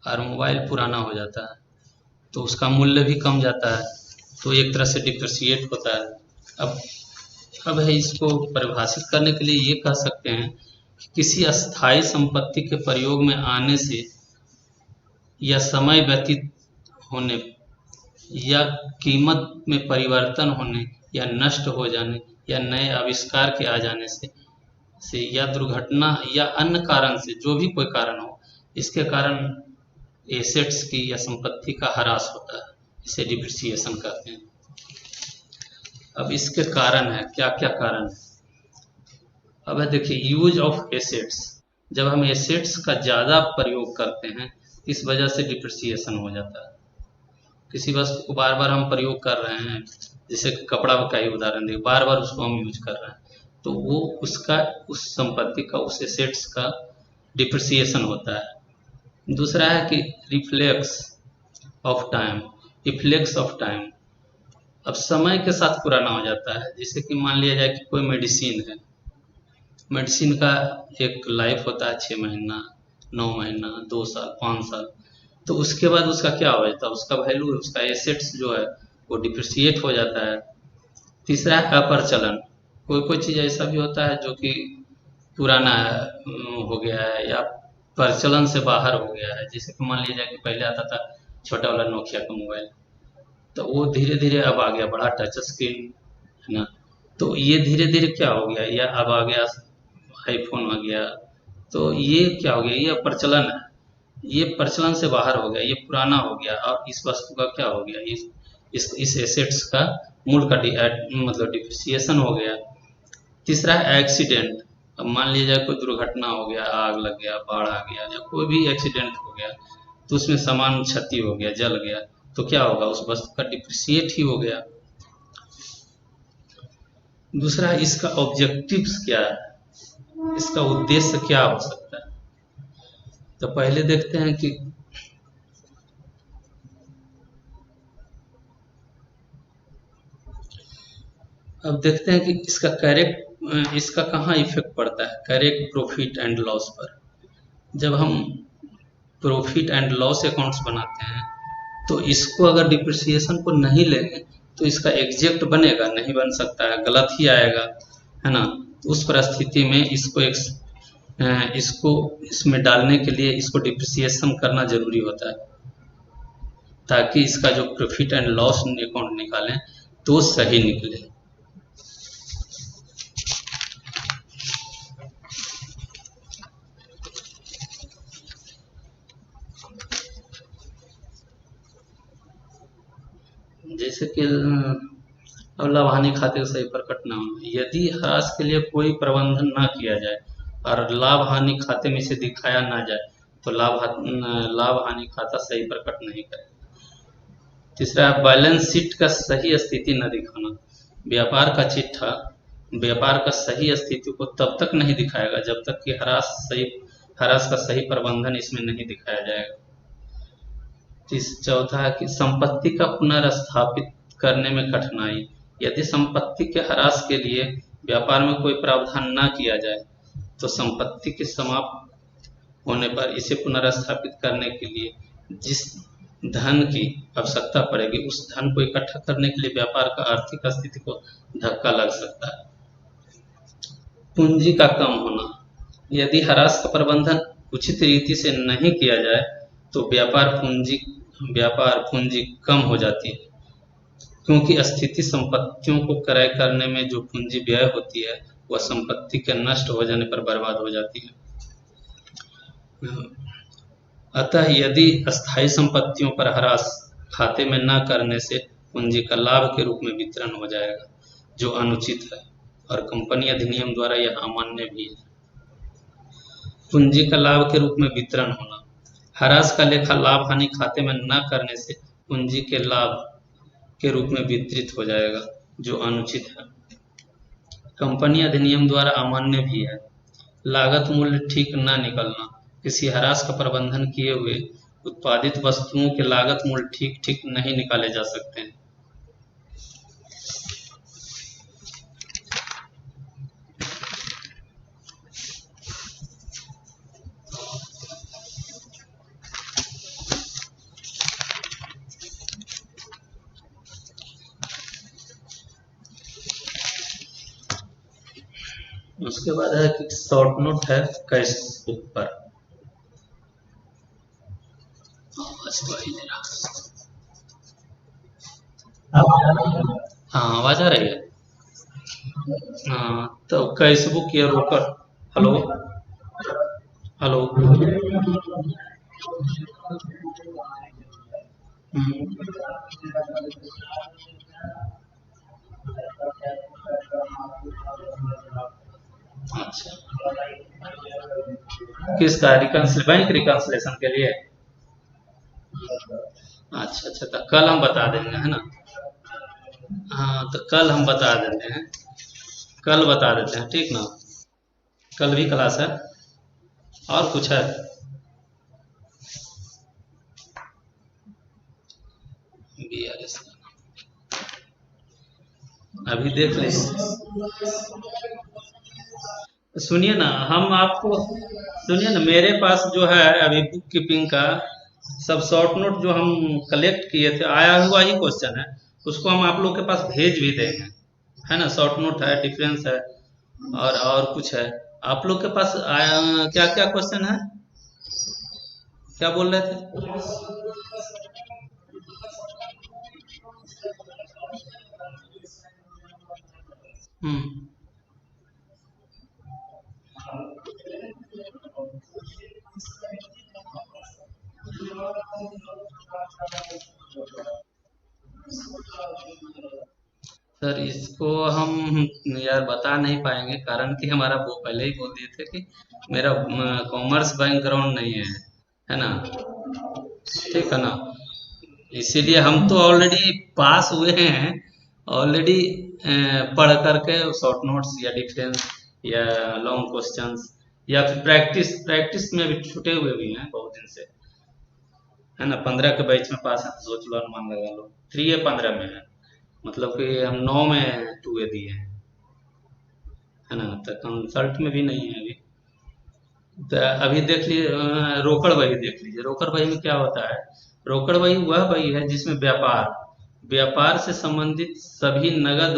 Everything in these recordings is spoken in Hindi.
और मोबाइल पुराना हो जाता है तो उसका मूल्य भी कम जाता है, तो एक तरह से डिप्रिसिएट होता है। अब अब है इसको परिभाषित करने के लिए ये कह सकते हैं कि किसी अस्थायी संपत्ति के प्रयोग में आने से या समय व्यतीत होने या कीमत में परिवर्तन होने या नष्ट हो जाने या नए आविष्कार के आ जाने से या दुर्घटना या अन्य कारण से, जो भी कोई कारण हो, इसके कारण एसेट्स की या संपत्ति का ह्रास होता है, इसे डिप्रिसिएशन कहते हैं। अब इसके कारण है, क्या क्या कारण है। अब है देखिए, यूज ऑफ एसेट्स, जब हम एसेट्स का ज़्यादा प्रयोग करते हैं इस वजह से डिप्रिसिएशन हो जाता है। किसी वस्तु को बार बार हम प्रयोग कर रहे हैं, जैसे कपड़ा का ही उदाहरण दें, बार बार उसको हम यूज कर रहे हैं तो वो उसका, उस संपत्ति का, उस एसेट्स का डिप्रिसिएशन होता है। दूसरा है कि reflex of time, reflex of time, अब समय के साथ पुराना हो जाता है। जैसे कि मान लिया जाए कि कोई मेडिसिन है, मेडिसिन का एक लाइफ होता है 6 महीना, 9 महीना, 2 साल, 5 साल, तो उसके बाद उसका क्या हो जाता है, उसका वैल्यू, उसका एसेट्स जो है वो डिप्रिसिएट हो जाता है। तीसरा है अप्रचलन, कोई कोई चीज़ ऐसा भी होता है जो कि पुराना हो गया है या प्रचलन से बाहर हो गया है। जैसे कि मान लीजिए जाए कि पहले आता था छोटा वाला नोकिया का मोबाइल, तो वो धीरे धीरे अब आ गया बड़ा टच स्क्रीन, है ना। तो ये धीरे धीरे क्या हो गया, या अब आ गया आईफोन आ गया, तो ये क्या हो गया, ये प्रचलन है, ये प्रचलन से बाहर हो गया, ये पुराना हो गया और इस वस्तु का क्या हो गया, इस एसेट्स का मूल का मतलब डिप्रिसिएशन हो गया। तीसरा है एक्सीडेंट, अब मान लीजिए कोई दुर्घटना हो गया, आग लग गया, बाढ़ आ गया, या कोई भी एक्सीडेंट हो गया तो उसमें सामान क्षति हो गया, जल गया, तो क्या होगा, उस वस्तु का डिप्रिसिएट ही हो गया। दूसरा, इसका ऑब्जेक्टिव्स क्या है, इसका उद्देश्य क्या हो सकता है। तो पहले देखते हैं कि अब देखते हैं कि इसका कहाँ इफेक्ट पड़ता है, करेक्ट प्रॉफिट एंड लॉस पर। जब हम प्रॉफिट एंड लॉस अकाउंट्स बनाते हैं तो इसको अगर डिप्रिसिएशन को नहीं लेंगे तो इसका एग्जैक्ट बनेगा, नहीं बन सकता है, गलत ही आएगा, है ना। तो उस परिस्थिति में इसको इसमें डालने के लिए इसको डिप्रिसिएशन करना जरूरी होता है, ताकि इसका जो प्रॉफिट एंड लॉस अकाउंट निकालें तो सही निकले। जैसे कि अब लाभ हानि खाते का सही प्रकट न होना, यदि ह्रास के लिए कोई प्रबंधन न किया जाए और लाभ हानि खाते में से दिखाया ना जाए तो लाभ हानि खाता सही प्रकट नहीं करेगा। तीसरा, बैलेंस शीट का सही स्थिति न दिखाना, व्यापार का चिट्ठा व्यापार का सही स्थिति को तब तक नहीं दिखाएगा जब तक कि ह्रास का सही प्रबंधन इसमें नहीं दिखाया जाएगा। चौथा है कि संपत्ति का पुनर्स्थापित करने में कठिनाई, यदि संपत्ति के ह्रास के लिए व्यापार में कोई प्रावधान न किया जाए तो संपत्ति के समाप्त होने पर इसे पुनर्स्थापित करने के लिए जिस धन की आवश्यकता पड़ेगी उस धन को इकट्ठा करने के लिए व्यापार का आर्थिक स्थिति को धक्का लग सकता है। पूंजी का कम होना, यदि ह्रास का प्रबंधन उचित रीति से नहीं किया जाए तो व्यापार पूंजी कम हो जाती है, क्योंकि स्थिति संपत्तियों को क्रय करने में जो पूंजी व्यय होती है वह संपत्ति के नष्ट हो जाने पर बर्बाद हो जाती है। अतः यदि अस्थायी संपत्तियों पर ह्रास खाते में न करने से पूंजी का लाभ के रूप में वितरण हो जाएगा, जो अनुचित है और कंपनी अधिनियम द्वारा यह अमान्य भी है। पूंजी का लाभ के रूप में वितरण होना, ह्रास का लेखा लाभ हानि खाते में न करने से पूंजी के लाभ के रूप में वितरित हो जाएगा, जो अनुचित है, कंपनी अधिनियम द्वारा अमान्य भी है। लागत मूल्य ठीक न निकलना, किसी ह्रास का प्रबंधन किए हुए उत्पादित वस्तुओं के लागत मूल्य ठीक नहीं निकाले जा सकते हैं। उसके बाद है कि शॉर्ट नोट है कैश बुक पर। बस वही दे रहा। हाँ, आवाज आ रही है। हाँ, तो कैश बुक या रोकर। हेलो। हेलो। हम्म, अच्छा। किसका रिकंसिल बैंक रिकंसिलेशन के लिए? अच्छा अच्छा, तो कल हम बता देंगे, है ना। हाँ, तो कल हम बता देते हैं। कल बता देते हैं, ठीक ना। कल भी क्लास है। और कुछ है? BRS। अभी देख लीजिए। सुनिए ना, हम आपको सुनिए ना, मेरे पास जो है अभी बुक कीपिंग का सब शॉर्ट नोट जो हम कलेक्ट किए थे, आया हुआ ही क्वेश्चन है। उसको हम आप लोग के पास भेज भी देंगे, है ना। शॉर्ट नोट है, डिफरेंस है, और कुछ है। आप लोग के पास आया क्या क्या क्वेश्चन है? क्या बोल रहे थे? हम्म। सर, इसको हम यार बता नहीं पाएंगे, कारण कि हमारा वो पहले ही बोल दिए थे कि मेरा कॉमर्स बैकग्राउंड नहीं है ना। ठीक है ना। इसीलिए हम तो ऑलरेडी पास हुए हैं ऑलरेडी, पढ़ करके शॉर्ट नोट्स या डिफरेंस या लॉन्ग क्वेश्चंस, या फिर प्रैक्टिस प्रैक्टिस में भी छुटे हुए भी हैं बहुत दिन से, है ना। 15 के बैच में पास है, तो सोच लो, अनुमान लगा लो 3 या 15 में है। मतलब कि हम 9 में 2 दिए हैं, है ना। तो कंसल्ट में भी नहीं है अभी। तो अभी देख लीजिए, रोकड़ बही देख लीजिए। रोकड़ बही में क्या होता है? रोकड़ बही वह बही है जिसमें व्यापार व्यापार से संबंधित सभी नगद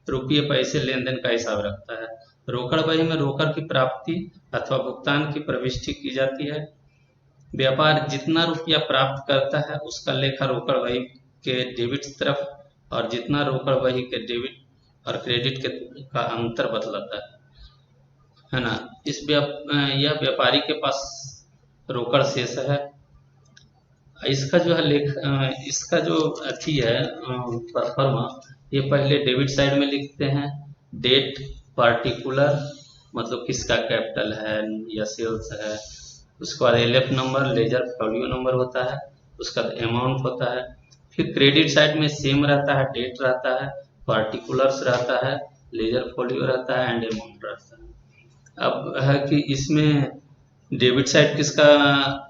रुपये पैसे लेन देन का हिसाब रखता है। रोकड़ बही में रोकड़ की प्राप्ति अथवा भुगतान की प्रविष्टि की जाती है। व्यापार जितना रुपया प्राप्त करता है उसका लेखा रोकड़ बही के डेबिट तरफ, और जितना रोकड़ बही के डेबिट और क्रेडिट के का अंतर बतलाता है ना। यह व्यापारी के पास रोकड़ शेष है। इसका जो है इसका जो अथी है, परफॉर्मा, ये पहले डेबिट साइड में लिखते हैं। डेट पार्टिकुलर, मतलब किसका कैपिटल है या सेल्स है। उसके बाद LF number, ledger folio number होता है। उसका अमाउंट होता है। फिर क्रेडिट साइड में सेम रहता है, डेट रहता है, पार्टिकुलर्स रहता है, लेजर फॉलियो रहता है, एंड अमाउंट रहता है। अब है कि इसमें डेबिट साइड किसका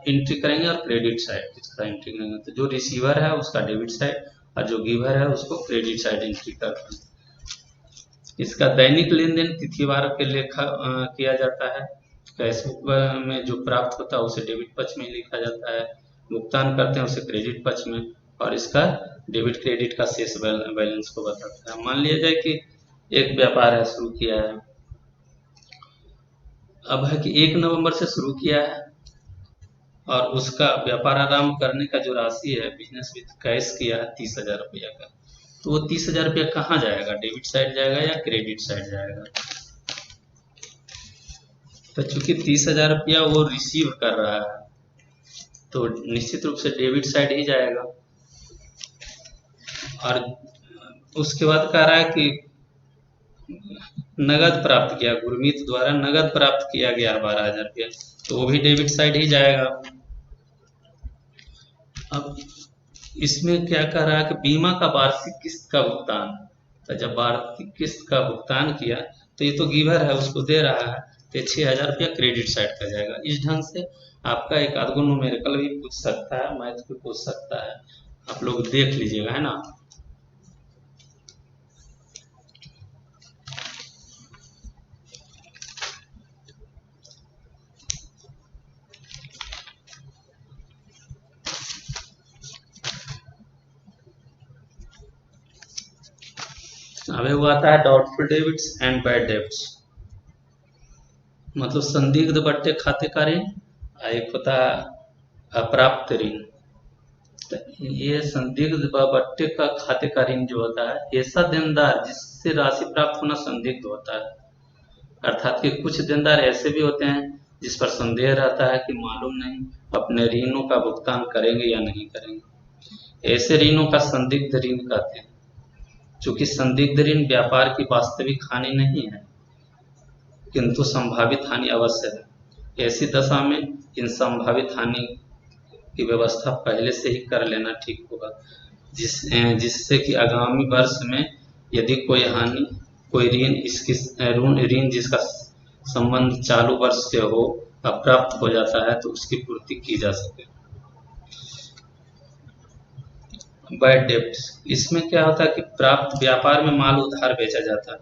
एंट्री करेंगे और क्रेडिट साइड किसका एंट्री करेंगे, तो जो रिसीवर है उसका डेबिट साइड, और जो गिवर है उसको क्रेडिट साइड एंट्री करते हैं। इसका दैनिक लेन देन तिथिवार के लेखा किया जाता है। कैशबुक में जो प्राप्त होता है उसे डेबिट पक्ष में लिखा जाता है। भुगतान करते हैं उसे क्रेडिट पक्ष में, और इसका डेबिट क्रेडिट का शेष बैलेंस को बताता है। मान लिया जाए कि एक व्यापार है, शुरू किया है। अब है कि 1 नवंबर से शुरू किया है, और उसका व्यापार आरंभ करने का जो राशि है, बिजनेस विथ कैश किया है 30,000 रुपया का। तो वो 30,000 रुपया कहाँ जाएगा? डेबिट साइड जाएगा या क्रेडिट साइड जाएगा? तो चूंकि 30,000 रुपया वो रिसीव कर रहा है, तो निश्चित रूप से डेबिट साइड ही जाएगा। और उसके बाद कह रहा है कि नगद प्राप्त किया, गुरमीत द्वारा नगद प्राप्त किया गया 12,000 रुपया, तो वो भी डेबिट साइड ही जाएगा। अब इसमें क्या कह रहा है कि बीमा का वार्षिक किस्त का भुगतान, तो जब वार्षिक किस्त का भुगतान किया, तो ये तो गिवर है, उसको दे रहा है, तो 6,000 रुपया क्रेडिट साइड का जाएगा। इस ढंग से आपका एक आध गो न्यूमेरिकल भी पूछ सकता है, मैथ भी पूछ सकता है। आप लोग देख लीजिएगा, है ना। अभी वो आता है doubtful debits and bad debts. मतलब संदिग्ध बट्टे खाते का ऋण, एक होता है अप्राप्त ऋण। तो ये संदिग्ध बट्टे का खाते का ऋण जो होता है, ऐसा देनदार जिससे राशि प्राप्त होना संदिग्ध होता है। अर्थात कि कुछ देनदार ऐसे भी होते हैं जिस पर संदेह रहता है कि मालूम नहीं अपने ऋणों का भुगतान करेंगे या नहीं करेंगे। ऐसे ऋणों का संदिग्ध ऋण कहते हैं। चूंकि संदिग्ध ऋण व्यापार की वास्तविक हानि नहीं है, किंतु संभावित हानि अवश्य है। ऐसी दशा में इन संभावित हानि की व्यवस्था पहले से ही कर लेना ठीक होगा, जिससे कि आगामी वर्ष में यदि कोई हानि, कोई ऋण ऋण जिसका संबंध चालू वर्ष से हो अप्राप्त हो जाता है तो उसकी पूर्ति की जा सके। बैड डेब्ट, इसमें क्या होता है कि प्राप्त व्यापार में माल उधार बेचा जाता है।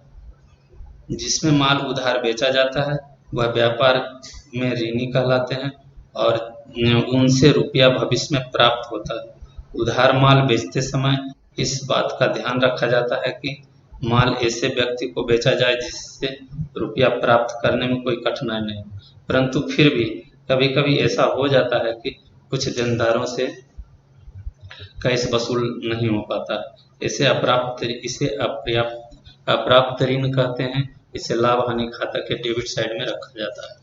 जिसमें माल उधार बेचा जाता है वह व्यापार में ऋणी कहलाते हैं और उनसे रुपया भविष्य में प्राप्त होता है। उधार माल बेचते समय इस बात का ध्यान रखा जाता है कि माल ऐसे व्यक्ति को बेचा जाए जिससे रुपया प्राप्त करने में कोई कठिनाई नहीं, परंतु फिर भी कभी कभी ऐसा हो जाता है कि कुछ देनदारों से कैश वसूल नहीं हो पाता। इसे अप्राप्त ऋण कहते हैं। इसे लाभ हानि खाता के डेबिट साइड में रखा जाता है।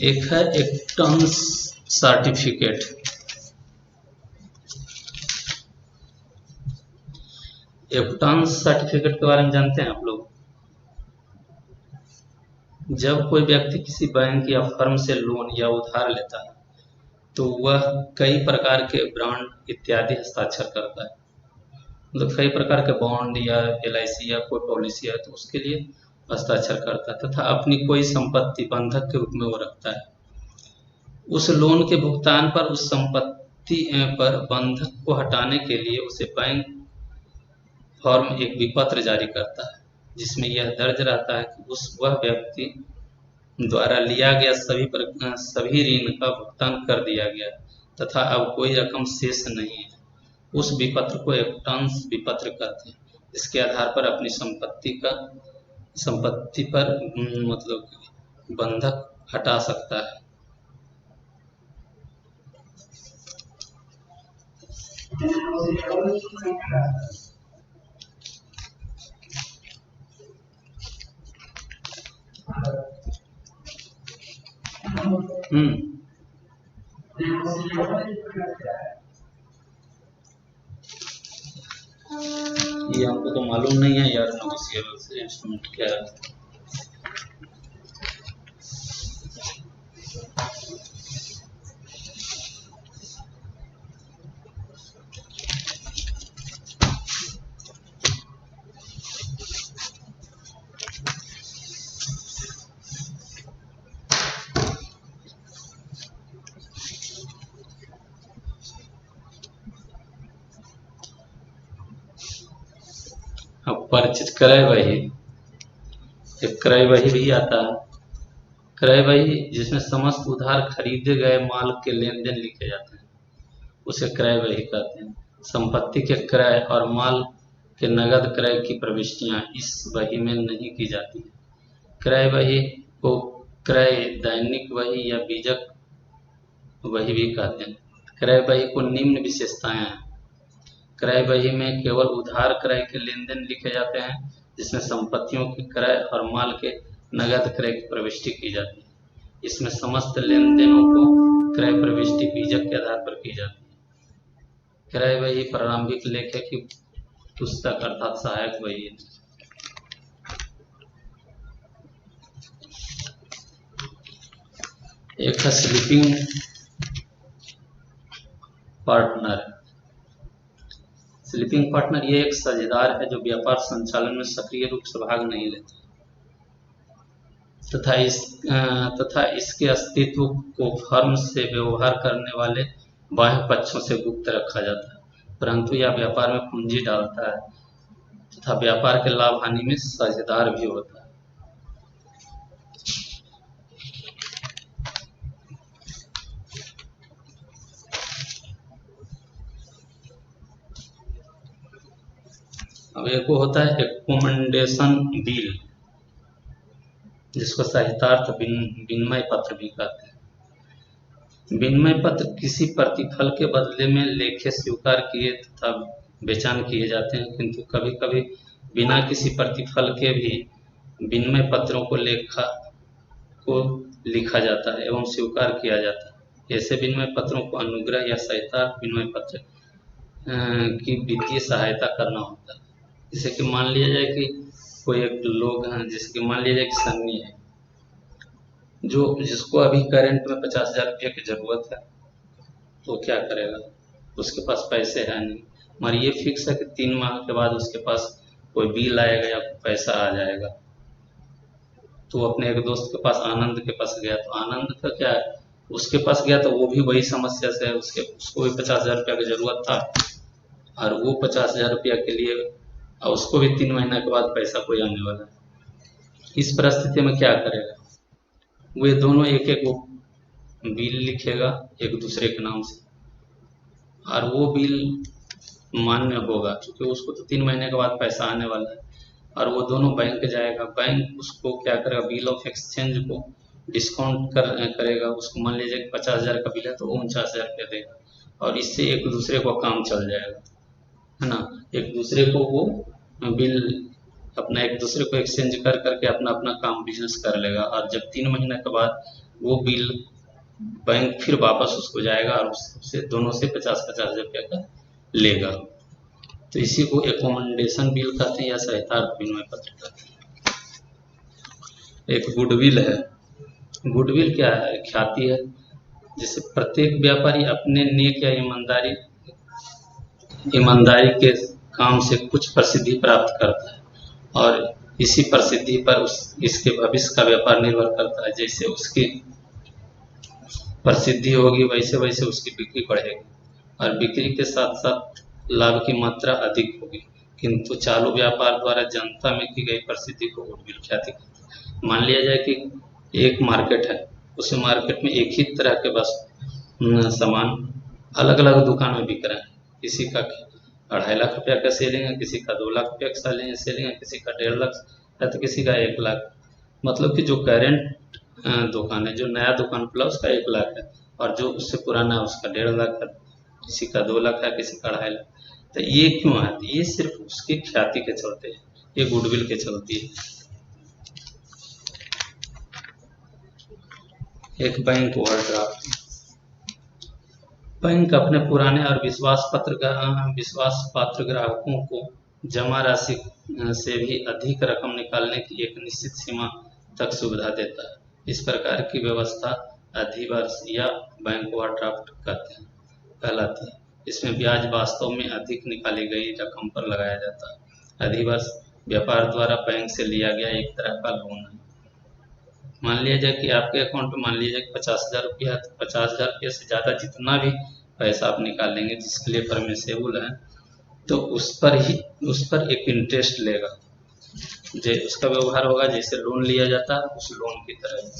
एक है एक्टर्न्स सर्टिफिकेट। एक्टर्न्स सर्टिफिकेट के बारे में जानते हैं आप लोग? जब कोई व्यक्ति किसी बैंक या फर्म से लोन या उधार लेता है तो वह कई प्रकार के बॉन्ड इत्यादि हस्ताक्षर करता है। मतलब कई प्रकार के बॉन्ड या LIC या कोई पॉलिसी है तो उसके लिए हस्ताक्षर करता है, तथा अपनी कोई संपत्ति बंधक के रूप में वो रखता है। उस लोन के भुगतान पर उस संपत्ति पर बंधक को हटाने के लिए उसे बैंक फॉर्म एक विपत्र जारी करता है, जिसमें यह दर्ज रहता है कि वह व्यक्ति द्वारा लिया गया सभी ऋण का भुगतान कर दिया गया तथा अब कोई रकम शेष नहीं है। उस विपत्र को एक्टर्न्स विपत्र कहते हैं। इसके आधार पर अपनी संपत्ति पर मतलब बंधक हटा सकता है। ये हमको तो मालूम नहीं है यार, नेगोशिएबल इंस्ट्रूमेंट क्या है। परिचित क्रय बही, एक क्रय बही भी आता है। क्रय बही जिसमें समस्त उधार खरीदे गए माल के लेन देन लिखे जाते हैं, उसे क्रय बही कहते हैं। संपत्ति के क्रय और माल के नगद क्रय की प्रविष्टियां इस बही में नहीं की जाती है। क्रय बही को क्रय दैनिक बही या बीजक बही भी कहते हैं। क्रय बही को निम्न विशेषताएं हैं। क्रय बही में केवल उधार क्रय के लेन देन लिखे जाते हैं, जिसमें संपत्तियों के क्रय और माल के नगद क्रय की प्रविष्टि की जाती है। इसमें समस्त लेन देनों को क्रय प्रविष्टि बीजक के आधार पर की जाती है। क्रय बही प्रारंभिक लेखे की पुस्तक अर्थात सहायक बही है। एक है स्लीपिंग पार्टनर। स्लीपिंग पार्टनर ये एक साझेदार है जो व्यापार संचालन में सक्रिय रूप से भाग नहीं लेता तथा इसके अस्तित्व को फर्म से व्यवहार करने वाले बाह्य पक्षों से गुप्त रखा जाता है, परंतु यह व्यापार में पूंजी डालता है तथा व्यापार के लाभ हानि में साझेदार भी होता है। अब एक वो होता है रिकमेंडेशन बिल, जिसको साहित्यार्थ विनिमय पत्र भी कहते हैं। विनिमय पत्र किसी प्रतिफल के बदले में लेखे स्वीकार किए तथा बेचान किए जाते हैं, किंतु कभी कभी बिना किसी प्रतिफल के भी विनिमय पत्रों को लिखा जाता है एवं स्वीकार किया जाता है। ऐसे विनिमय पत्रों को अनुग्रह या साहित्यार्थ विनिमय पत्र की वित्तीय सहायता करना होता है। जैसे कि मान लिया जाए कि कोई एक लोग हैं, जैसे कि मान लिया जाए कि सन्नी है, जो जिसको अभी करंट में 50,000 रुपये की जरूरत है, तो क्या करेगा, उसके पास पैसे है नहीं, मगर ये फिक्स है कि 3 माह के बाद उसके पास कोई बिल आएगा या पैसा आ जाएगा। तो अपने एक दोस्त के पास, आनंद के पास गया, तो आनंद का क्या है, उसके पास गया तो वो भी वही समस्या से है, उसको भी 50,000 रुपया की जरूरत था, और वो 50,000 रुपया के लिए, और उसको भी 3 महीने के बाद पैसा कोई आने वाला है। इस परिस्थिति में क्या करेगा, वे दोनों एक एक वो बिल लिखेगा एक दूसरे के नाम से, और वो बिल मान्य होगा क्योंकि उसको तो 3 महीने के बाद पैसा आने वाला है, और वो दोनों बैंक जाएगा, बैंक उसको क्या करेगा, बिल ऑफ एक्सचेंज को डिस्काउंट करेगा। उसको मान लीजिए 50,000 का बिल है तो 49,000 रुपया देगा, और इससे एक दूसरे को काम चल जाएगा, है ना। एक दूसरे को वो बिल अपना एक दूसरे को एक्सचेंज कर करके अपना अपना काम बिजनेस कर लेगा, और जब 3 महीने के बाद वो बिल बैंक फिर वापस उसको जाएगा और उससे दोनों से 50,000 रुपया का लेगा। तो इसी को एकोमोडेशन बिल कहते हैं या साहित्यार्थ विनिमय पत्र कहते हैं। एक गुडविल है। गुडविल क्या है, ख्याति है, जिसे प्रत्येक व्यापारी अपने नेक या ईमानदारी के काम से कुछ प्रसिद्धि प्राप्त करता है, और इसी प्रसिद्धि पर इसके भविष्य का व्यापार निर्भर करता है। जैसे उसकी प्रसिद्धि होगी वैसे वैसे उसकी बिक्री बढ़ेगी, और बिक्री के साथ साथ लाभ की मात्रा अधिक होगी। किंतु चालू व्यापार द्वारा जनता में की गई प्रसिद्धि को गुडविल ख्याति कहते हैं। मान लिया जाए कि एक मार्केट है, उस मार्केट में एक ही तरह के बस सामान अलग अलग दुकान में बिक रहे हैं, किसी का 2.5 लाख रुपया का सेलिंग है, किसी का 2 लाख रुपया का सेलिंग है, किसी का 1.5 लाख है, तो किसी का 1 लाख। मतलब कि जो करेंट दुकान है, जो नया दुकान खुला उसका 1 लाख है, और जो उससे पुराना है उसका 1.5 लाख है, किसी का 2 लाख है, किसी का 2.5 लाख। तो ये क्यों है, ये सिर्फ उसकी ख्याति के चलते है, ये गुडविल के चलती है। एक बैंक ओवरड्राफ्ट। बैंक अपने पुराने और विश्वास पात्र ग्राहकों को जमा राशि से भी अधिक रकम निकालने की एक निश्चित सीमा तक सुविधा देता है। इस प्रकार की व्यवस्था अधिवर्ष या बैंक ओवरड्राफ्ट कहलाती है। इसमें ब्याज वास्तव में अधिक निकाली गई रकम पर लगाया जाता है। अधिवर्ष व्यापार द्वारा बैंक से लिया गया एक तरह का लोन है। मान लिया जाए कि आपके अकाउंट में मान लीजिए 50,000 रुपया है, तो 50,000 रुपये से ज़्यादा जितना भी पैसा आप निकाल लेंगे जिसके लिए परमिसेबल है, तो उस पर एक इंटरेस्ट लेगा। उसका व्यवहार होगा जैसे लोन लिया जाता है, उस लोन की तरह।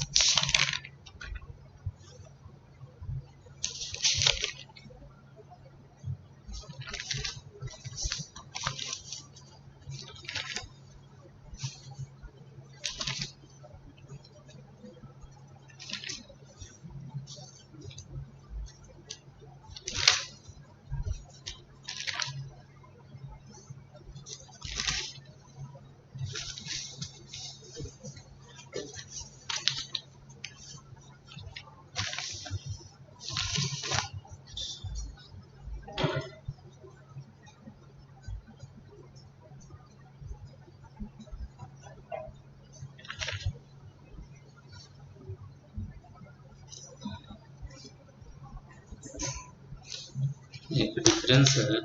एक डिफरेंस है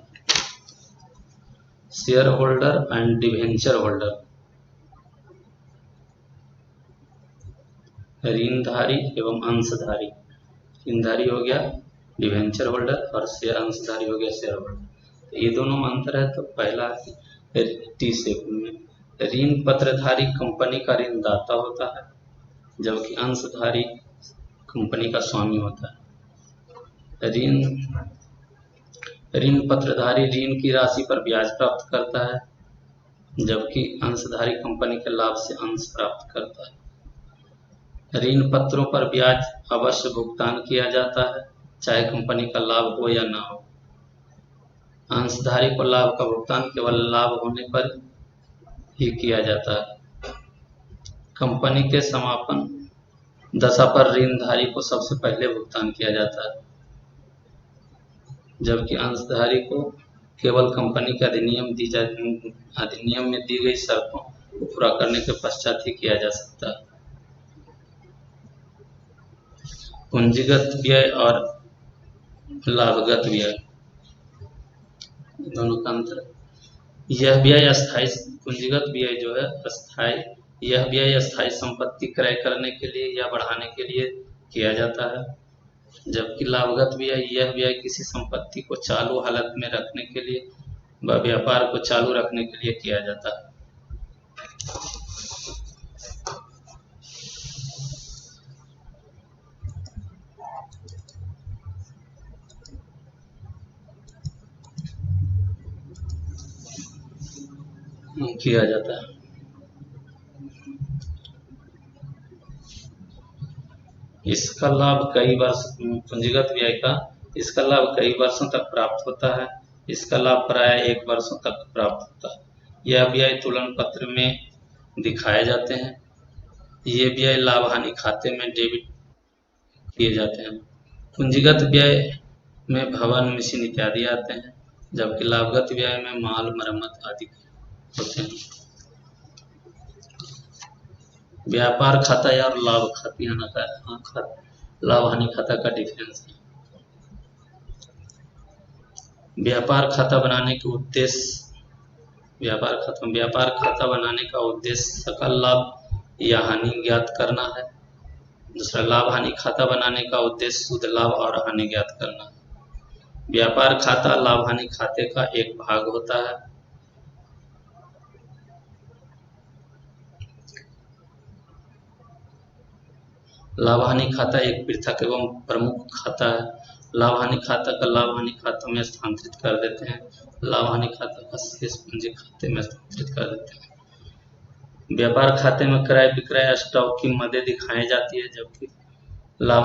shareholder and debenture holder. ऋणधारी एवं अंशधारी। ऋणधारी हो गया डिवेंचर होल्डर, और अंशधारी हो गया शेयर होल्डर। तो ये दोनों में अंतर है। तो पहला टी शेप में ऋण पत्रधारी कंपनी का ऋणदाता होता है, जबकि अंशधारी कंपनी का स्वामी होता है। ऋण पत्रधारी ऋण की राशि पर ब्याज प्राप्त करता है, जबकि अंशधारी कंपनी के लाभ से अंश प्राप्त करता है। ऋण पत्रों पर ब्याज अवश्य भुगतान किया जाता है, चाहे कंपनी का लाभ हो या ना हो। अंशधारी को लाभ का भुगतान केवल लाभ होने पर ही किया जाता है। कंपनी के समापन दशा पर ऋणधारी को सबसे पहले भुगतान किया जाता है, जबकि अंशधारी को केवल कंपनी के अधिनियम में दी गई शर्तों को पूरा करने के पश्चात ही किया जा सकता है। पूंजीगत व्यय और लाभगत व्यय दोनों का अंतर। यह व्यय अस्थायी, पूंजीगत व्यय जो है अस्थायी, यह व्यय अस्थायी संपत्ति क्रय करने के लिए या बढ़ाने के लिए किया जाता है, जबकि लाभगत व्यय, यह व्यय किसी संपत्ति को चालू हालत में रखने के लिए व व्यापार को चालू रखने के लिए किया जाता है। किया जाता है। इसका लाभ कई वर्ष, पूंजीगत व्यय का इसका लाभ कई वर्षों तक प्राप्त होता है। इसका लाभ प्राय 1 वर्षों तक प्राप्त होता है। यह व्यय तुलन पत्र में दिखाए जाते हैं। ये व्यय लाभ हानि खाते में डेबिट किए जाते हैं। पूंजीगत व्यय में भवन, मशीन इत्यादि आते हैं, जबकि लाभगत व्यय में माल, मरम्मत आदि होते हैं। व्यापार खाता और लाभ खाता, लाभ हानि खाता का डिफरेंस है। व्यापार खाता बनाने का उद्देश्य सकल लाभ या हानि ज्ञात करना है। दूसरा, लाभ हानि खाता बनाने का उद्देश्य शुद्ध लाभ और हानि ज्ञात करना है। व्यापार खाता लाभ हानि खाते का एक भाग होता है। लाभ हानि खाता एक पृथक एवं प्रमुख खाता है। लाभ हानि खाता का लाभ हानि खाते में स्थानांतरित कर देते हैं। लाभ हानि खाता का शेष पूंजी खाते में स्थानांतरित कर देते हैं। व्यापार खाते में क्रय विक्रय, स्टॉक की मदें दिखाई जाती है, जबकि लाभ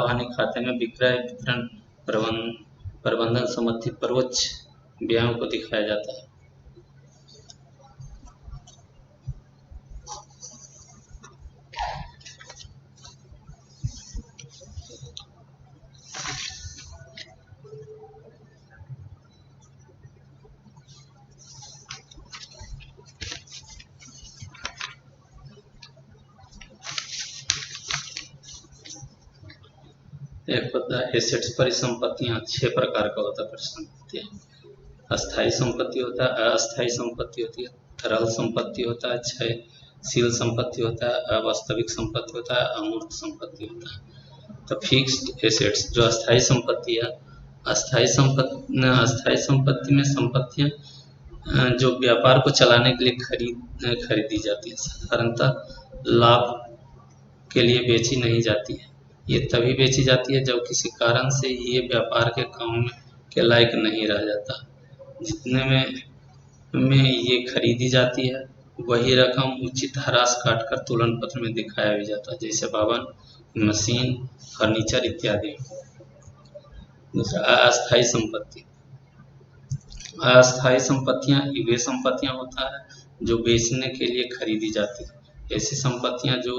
हानि खाते में विक्रय, वितरण, प्रबंधन संबंधी परोक्ष व्ययों को दिखाया जाता है। एक होता है एसेट्स, परिसंपत्तियां। 6 प्रकार का होता है परिसंपत्तियां। अस्थायी संपत्ति होता है, अस्थायी संपत्ति होती है, तरल संपत्ति होता है, क्षयशील संपत्ति होता है, अवास्तविक संपत्ति होता है, अमूर्त संपत्ति होता है। तो फिक्स्ड एसेट्स जो अस्थायी संपत्ति है, अस्थायी संपत्ति में संपत्तियां जो व्यापार को चलाने के लिए खरीदी जाती है, साधारणतः लाभ के लिए बेची नहीं जाती है। ये तभी बेची जाती है जब किसी कारण से ये व्यापार के काम के लायक नहीं रह जाता। जितने में ये खरीदी जाती है, वही रकम उचित ह्रास काटकर तुलन पत्र में दिखाया भी जाता है, जैसे भवन, मशीन, फर्नीचर इत्यादि। दूसरा, अस्थायी संपत्ति। अस्थायी संपत्तियां वे संपत्तियां होता है जो बेचने के लिए खरीदी जाती है। ऐसी संपत्तियां जो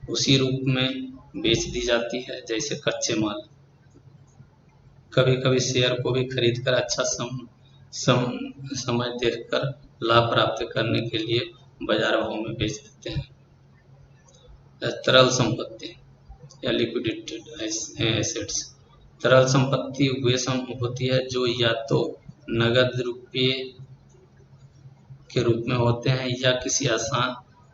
उसी रूप में बेच दी जाती है, जैसे कच्चे माल। कभी कभी शेयर को भी खरीदकर अच्छा समय देखकर लाभ प्राप्त करने के लिए बाजार भाव में बेच देते हैं। तरल संपत्ति या लिक्विडेटेड एसेट्स। तरल संपत्ति वे होती है जो या तो नगद रुपये के रूप में होते हैं या किसी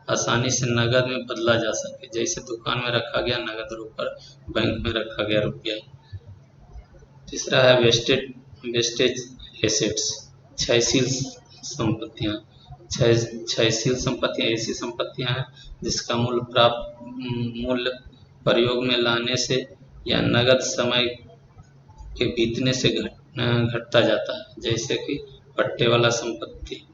आसानी से नगद में बदला जा सके, जैसे दुकान में रखा गया नगद रुपया, बैंक में रखा गया रुपया। तीसरा है वेस्टेज एसेट्स, क्षयशील संपत्तियां। क्षयशील संपत्तियां ऐसी संपत्तियां हैं जिसका मूल्य प्रयोग में लाने से या नगद समय के बीतने से घटता जाता है, जैसे कि पट्टे वाला संपत्ति,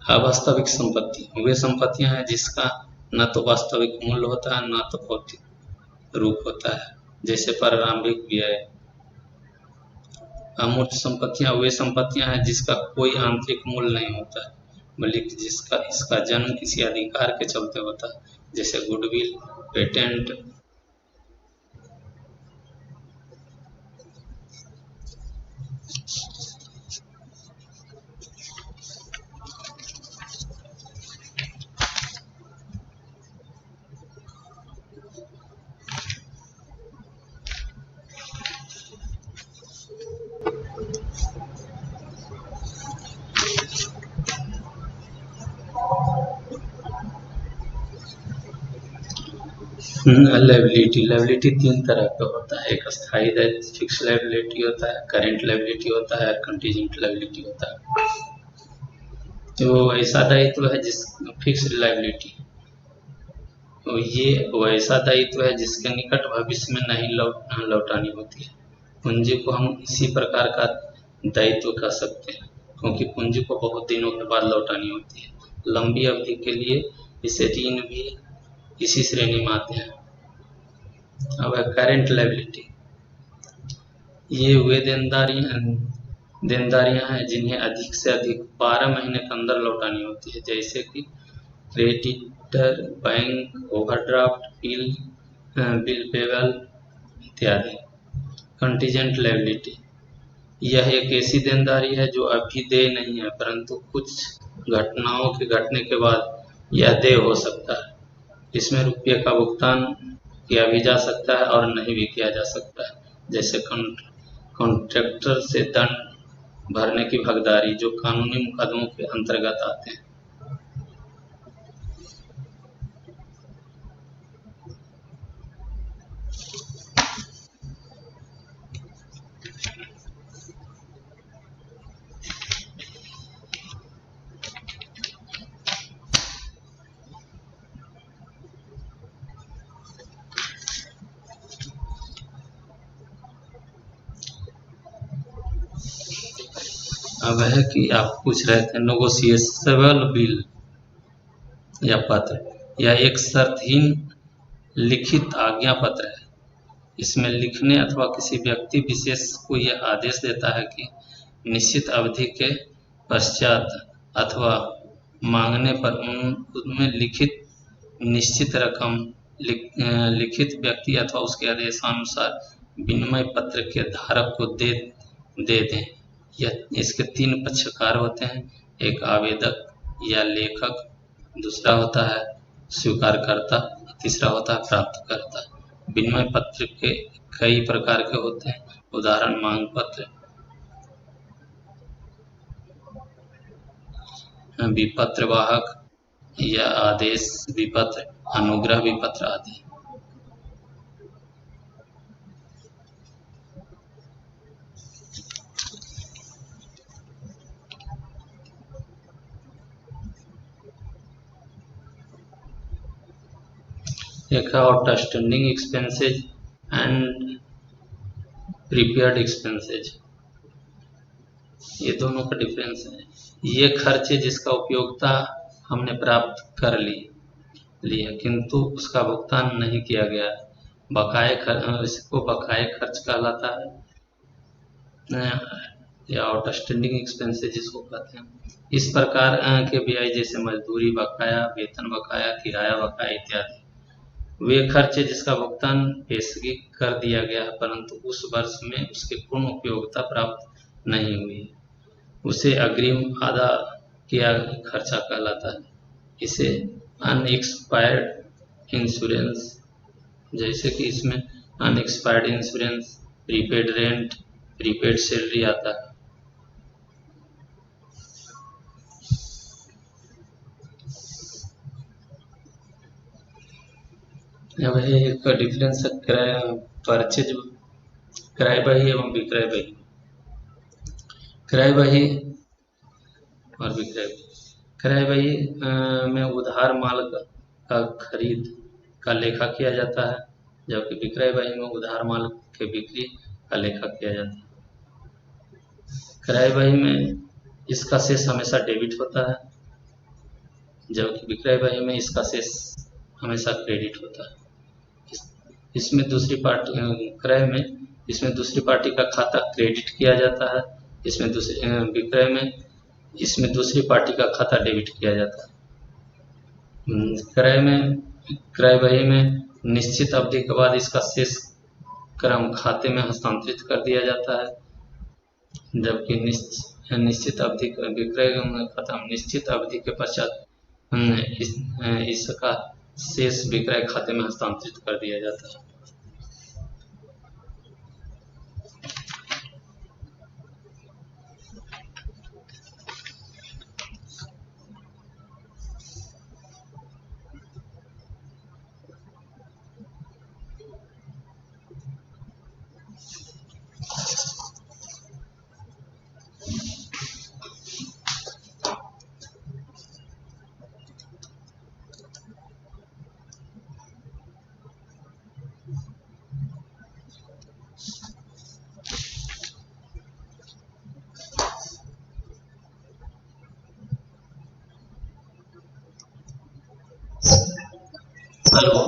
अवास्तविक संपत्ति वे संपत्तियां हैं जिसका न तो वास्तविक मूल्य होता है न तो भौतिक रूप होता है, जैसे प्रारंभिक व्यय। अमूर्त संपत्तियां वे संपत्तियां हैं जिसका कोई आंतरिक मूल्य नहीं होता है, बल्कि जिसका इसका जन्म किसी अधिकार के चलते होता है, जैसे गुडविल, पेटेंट। लाइबिलिटी तीन तरह का होता है। एक स्थायी फिक्स लाइबिलिटी होता है, करेंट लाइबिलिटी होता है, कंटीजेंट लाइबिलिटी होता है। तो ऐसा दायित्व है जिस फिक्स लाइबिलिटी, तो ये वैसा दायित्व है जिसके निकट भविष्य में नहीं लौटानी होती है। पूंजी को हम इसी प्रकार का दायित्व कह सकते हैं, क्योंकि पूंजी को बहुत दिनों के बाद लौटानी होती है। लंबी अवधि के लिए इसे ऋण भी इसी श्रेणी में आते हैं। अब है करेंट लाइबिलिटी, ये वे देनदारियां हैं जिन्हें अधिक से अधिक 12 महीने के अंदर लौटानी होती है, जैसे कि creditor, bank, overdraft, bill payable इत्यादि। कंटीजेंट लाइबिलिटी, यह एक ऐसी देनदारी है जो अभी देय नहीं है, परंतु कुछ घटनाओं के घटने के बाद यह देय हो सकता है। इसमें रुपये का भुगतान किया भी जा सकता है और नहीं भी किया जा सकता है, जैसे कॉन्ट्रैक्टर से दंड भरने की हकदारी, जो कानूनी मुकदमों के अंतर्गत आते हैं। अब है कि आप पूछ रहे थे नेगोशिएबल बिल या पत्र, यह एक शर्तहीन लिखित आज्ञा पत्र है। इसमें लिखने अथवा किसी व्यक्ति विशेष को यह आदेश देता है कि निश्चित अवधि के पश्चात अथवा मांगने पर उनमें लिखित निश्चित रकम लिखित व्यक्ति अथवा उसके आदेशानुसार विनिमय पत्र के धारक को दे दें। यह इसके तीन पक्षकार होते हैं, एक आवेदक या लेखक, दूसरा होता है स्वीकारकर्ता, तीसरा होता है प्राप्तकर्ता। विनिमय पत्र के कई प्रकार के होते हैं, उदाहरण मांग पत्र, विपत्र वाहक या आदेश विपत्र, अनुग्रह विपत्र आदि। एक है outstanding expenses and prepaid expenses, ये दोनों का डिफरेंस है। ये खर्चे जिसका उपयोगिता हमने प्राप्त कर ली है किंतु उसका भुगतान नहीं किया गया, बकाये इसको बकाये खर्च कहलाता है या आउटस्टैंडिंग एक्सपेंसेज जिसको कहते हैं। इस प्रकार के व्यय जैसे मजदूरी बकाया, वेतन बकाया, किराया बकाया इत्यादि वे खर्चे जिसका भुगतान पेशगी कर दिया गया है परंतु उस वर्ष में उसकी पूर्ण उपयोगिता प्राप्त नहीं हुई, उसे अग्रिम आधा किया खर्चा कहलाता है। इसे अनएक्सपायर्ड इंश्योरेंस, जैसे कि इसमें unexpired insurance, prepaid rent, prepaid salary आता है। अब है एक डिफरेंस परचेज, क्रय बही एवं विक्रय बही। क्रय बही और विक्रय बही, क्रय बही में उधार माल का खरीद का लेखा किया जाता है, जबकि विक्रय बही में उधार माल के बिक्री का लेखा किया जाता है। क्रय बही में इसका शेष हमेशा डेबिट होता है जबकि विक्रय बही में इसका शेष हमेशा क्रेडिट होता है। इसमें दूसरी पार्टी क्रय में इसमें दूसरी पार्टी का खाता क्रेडिट किया जाता है। इसमें दूसरे विक्रय में इसमें दूसरी पार्टी का खाता डेबिट किया जाता है। क्रय बही में निश्चित अवधि के बाद इसका शेष क्रम खाते में हस्तांतरित कर दिया जाता है, जबकि निश्चित अवधि विक्रय खत्म निश्चित अवधि के पश्चात इसका शेष विक्रय खाते में हस्तांतरित कर दिया जाता है। हेलो,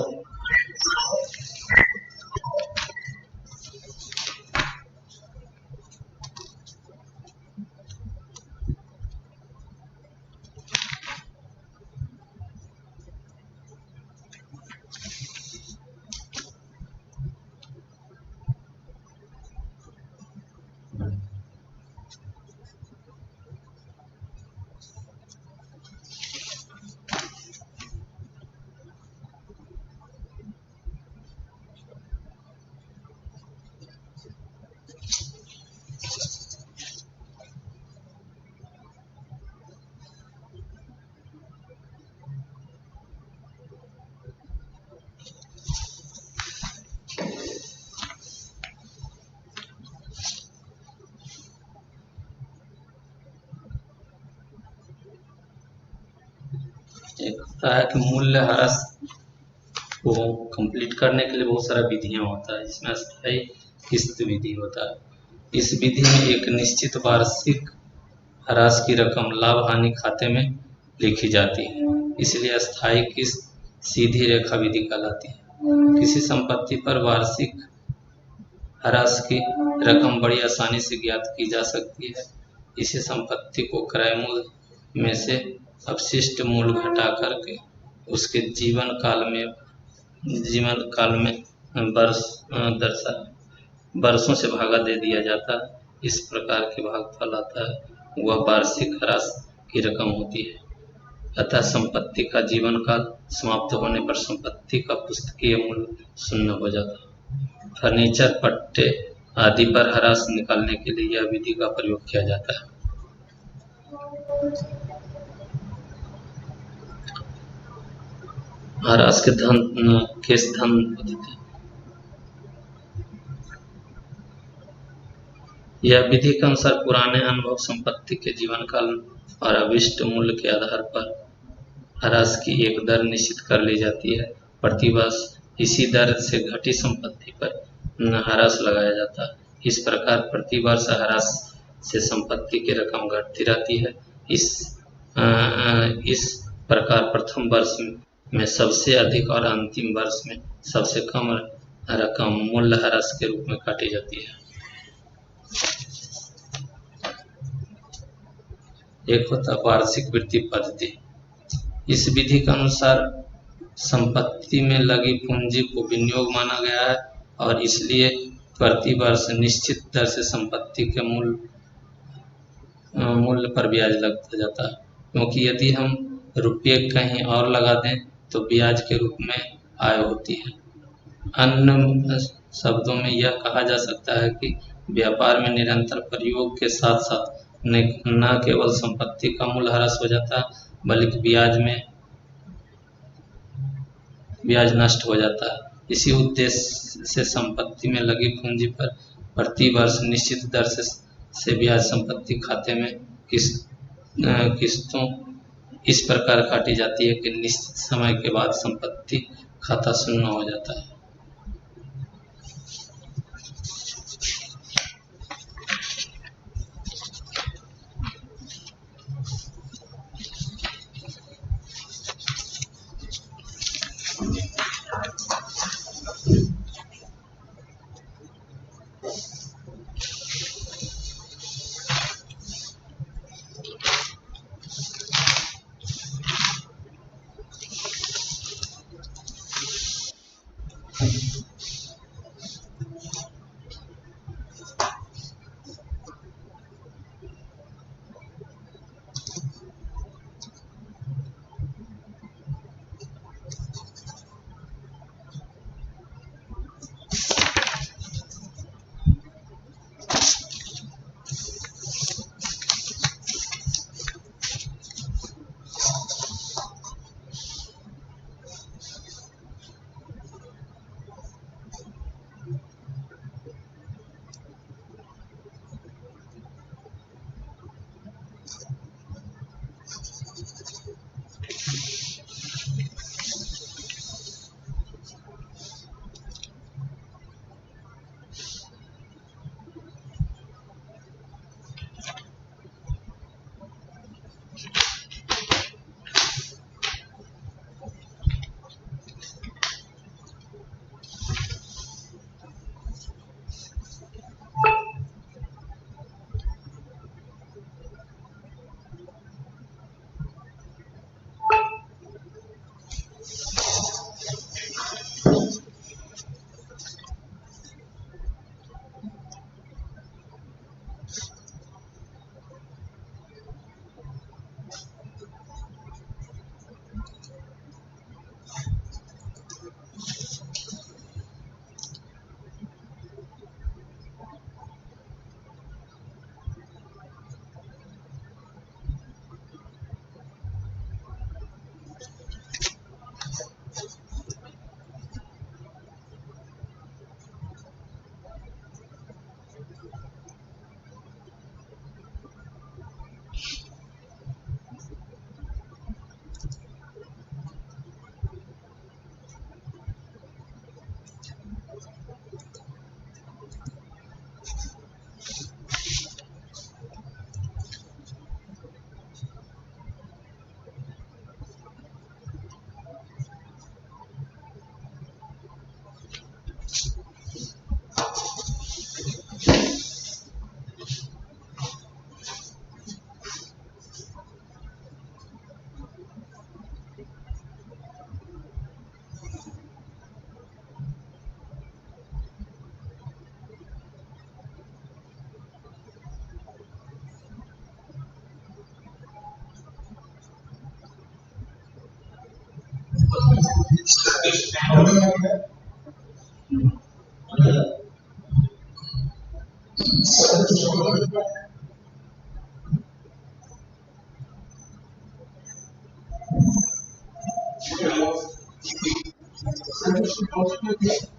एक होता है कि मूल्य ह्रास को कंप्लीट करने के लिए बहुत सारा विधियां होता है, जिसमें अस्थायी किस्त विधि होता है। इस विधि में एक निश्चित वार्षिक ह्रास की रकम लाभ हानि खाते में लिखी जाती है, इसलिए अस्थायी किस्त सीधी रेखा विधि कहलाती है। किसी संपत्ति पर वार्षिक ह्रास की रकम बड़ी आसानी से ज्ञात की जा सकती है। इसी संपत्ति को क्रय मूल्य में से अपशिष्ट मूल्य घटा करके उसके जीवन काल में वर्षों से भागा दे दिया जाता है। इस प्रकार के भागफल आता है वह वार्षिक ह्रास की रकम होती है। अतः संपत्ति का जीवन काल समाप्त होने पर संपत्ति का पुस्तकीय मूल्य शून्य हो जाता है। फर्नीचर, पट्टे आदि पर ह्रास निकालने के लिए यह विधि का प्रयोग किया जाता है। ह्रास के धन पद्धति, यह विधि के अनुसार पुराने अनुभव, संपत्ति के जीवन काल और अभिष्ट मूल्य के आधार पर ह्रास की एक दर निश्चित कर ली जाती है। प्रतिवर्ष इसी दर से घटी संपत्ति पर ह्रास लगाया जाता है। इस प्रकार प्रतिवर्ष ह्रास से संपत्ति की रकम घटती रहती है। इस प्रकार प्रथम वर्ष में सबसे अधिक और अंतिम वर्ष में सबसे कम रकम मूल्य ह्रास के रूप में काटी जाती है। एक होता वार्षिक वृद्धि पद्धति। इस विधि के अनुसार संपत्ति में लगी पूंजी को विनियोग माना गया है और इसलिए प्रति वर्ष निश्चित दर से संपत्ति के मूल्य पर ब्याज लगता जाता है, क्योंकि यदि हम रुपये कहीं और लगा दें तो ब्याज के रूप में आय होती है। अन्य शब्दों में यह कहा जा सकता है कि व्यापार में निरंतर प्रयोग के साथ साथ न केवल संपत्ति का मूल्य ह्रास हो जाता है बल्कि ब्याज नष्ट हो जाता है। इसी उद्देश्य से संपत्ति में लगी पूंजी पर प्रति वर्ष निश्चित दर से ब्याज संपत्ति खाते में किस्तों इस प्रकार काटी जाती है कि निश्चित समय के बाद संपत्ति खाता शून्य हो जाता है।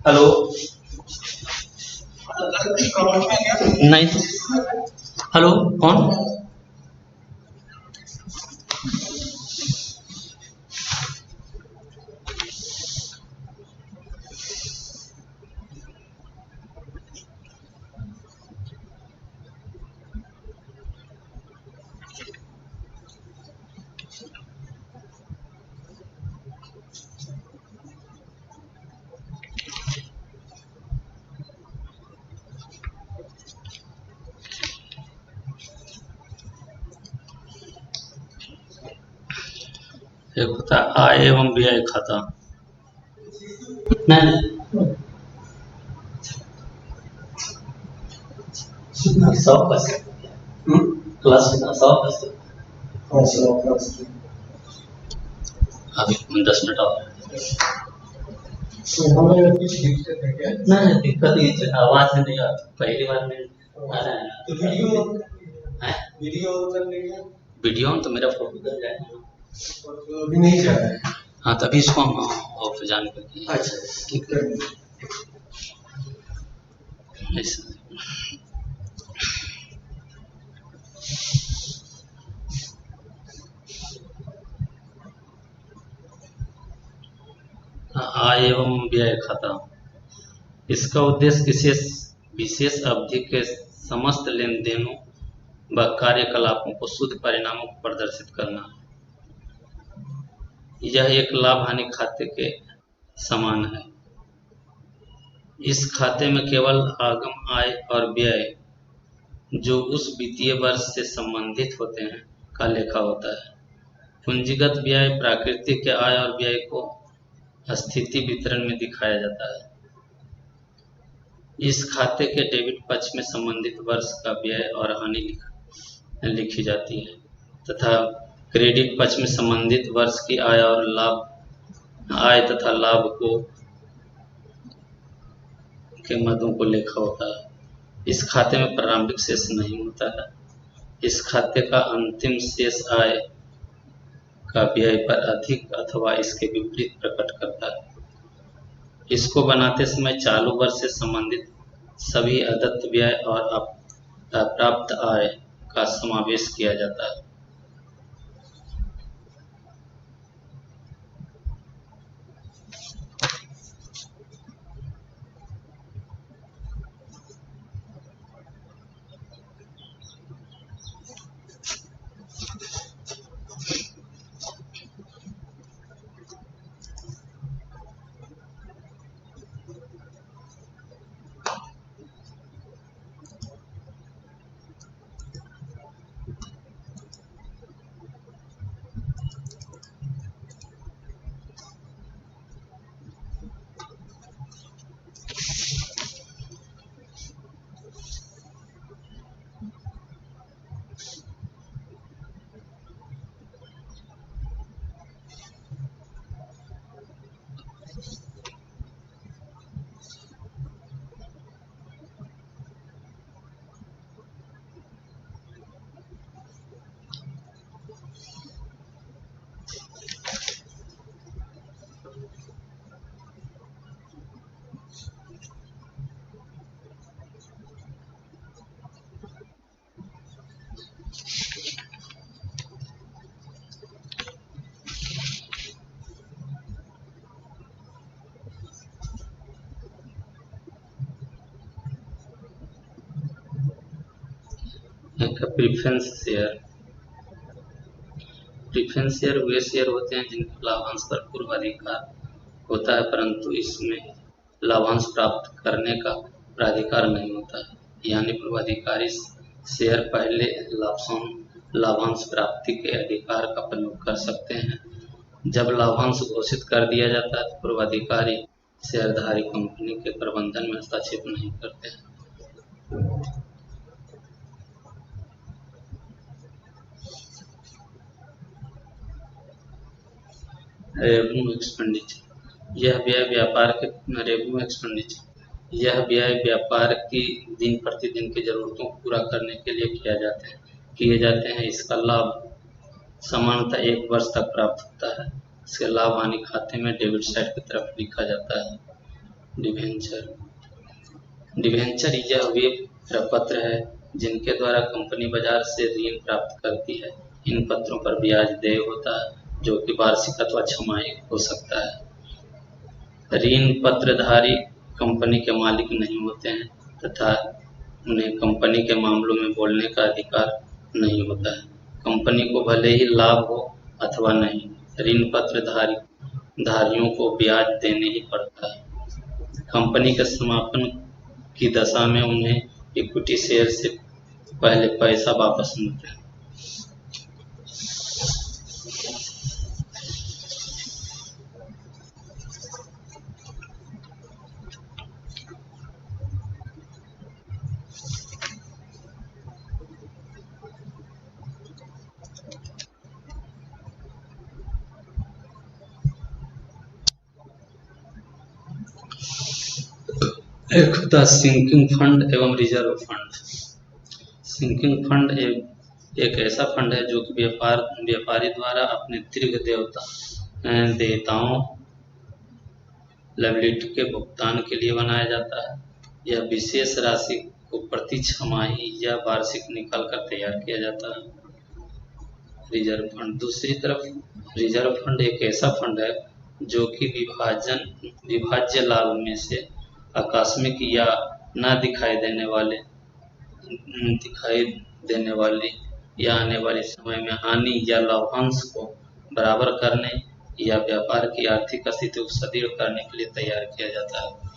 हेलो। नहीं तो। हेलो, कौन? एक होता है आय एवं व्यय खाता। नहीं, 100%। प्लस 100%। अभी 10 मिनट और। नहीं, दिक्कत ये आवाज में नहीं आती, पहली बार में आ रहा है। तो वीडियो तो मेरा फोटो कर जाएगा, अभी नहीं जा रहा है। हाँ, तभी इसको हम ऑफ जान करके। अच्छा, ठीक है। आय एवं व्यय खाता। इसका उद्देश्य किसी विशेष अवधि के समस्त लेन देनों व कार्यकलापों को शुद्ध परिणामों को प्रदर्शित करना है। यह एक लाभ हानि खाते के समान है। इस खाते में केवल आगम आय और व्यय जो उस वित्तीय वर्ष से संबंधित होते हैं का लेखा होता है। पूंजीगत व्यय प्राकृतिक आय और व्यय को स्थिति वितरण में दिखाया जाता है। इस खाते के डेबिट पक्ष में संबंधित वर्ष का व्यय और हानि लिखी जाती है तथा क्रेडिट पक्ष में संबंधित वर्ष की आय तथा लाभ के मदों को लिखा होता है। इस खाते में प्रारंभिक शेष नहीं होता है। इस खाते का अंतिम शेष आय का व्यय पर अधिक अथवा इसके विपरीत प्रकट करता है। इसको बनाते समय चालू वर्ष से संबंधित सभी अदत्त व्यय और अप्राप्त आय का समावेश किया जाता है। प्रीफरेंस शेयर वे शेयर होते हैं जिनके लाभांश पर पूर्व अधिकार होता है, परंतु इसमें लाभांश प्राप्त करने का प्राधिकार नहीं होता है। यानी पूर्वाधिकारी शेयर पहले लाभांश प्राप्ति के अधिकार का प्रयोग कर सकते हैं। जब लाभांश घोषित कर दिया जाता है तो पूर्वाधिकारी शेयरधारी कंपनी के प्रबंधन में हस्तक्षेप नहीं करते हैं। रेवेन्यू एक्सपेंडिचर यह व्यय व्यापार की दिन प्रतिदिन की जरूरतों को पूरा करने के लिए किए जाते हैं। इसका लाभ सामान्यतः 1 वर्ष तक प्राप्त होता है। इसके लाभ हानि खाते में डेबिट साइड की तरफ लिखा जाता है। डिबेंचर यह वे प्रपत्र है जिनके द्वारा कंपनी बाजार से ऋण प्राप्त करती है। इन पत्रों पर ब्याज देय होता है जो कि वार्षिक अथवा छमाही हो सकता है। ऋण पत्रधारी कंपनी के मालिक नहीं होते हैं तथा उन्हें कंपनी के मामलों में बोलने का अधिकार नहीं होता है। कंपनी को भले ही लाभ हो अथवा नहीं, ऋण पत्रधारियों को ब्याज देने ही पड़ता है। कंपनी के समापन की दशा में उन्हें इक्विटी शेयर से पहले पैसा वापस मिलता है। एक होता है सिंकिंग फंड एवं रिजर्व फंड। सिंकिंग फंड एक ऐसा फंड है जो कि व्यापारी द्वारा अपने दीर्घ देयताओं लायबिलिटी के भुगतान के लिए बनाया जाता है। यह विशेष राशि को प्रति छमाही या वार्षिक निकाल कर तैयार किया जाता है। रिजर्व फंड दूसरी तरफ रिजर्व फंड एक ऐसा फंड है जो कि विभाज्य लाभ में से आकस्मिक या न दिखाई देने वाली या आने वाले समय में हानि या लाभांश को बराबर करने या व्यापार की आर्थिक स्थिति को सुदृढ़ करने के लिए तैयार किया जाता है।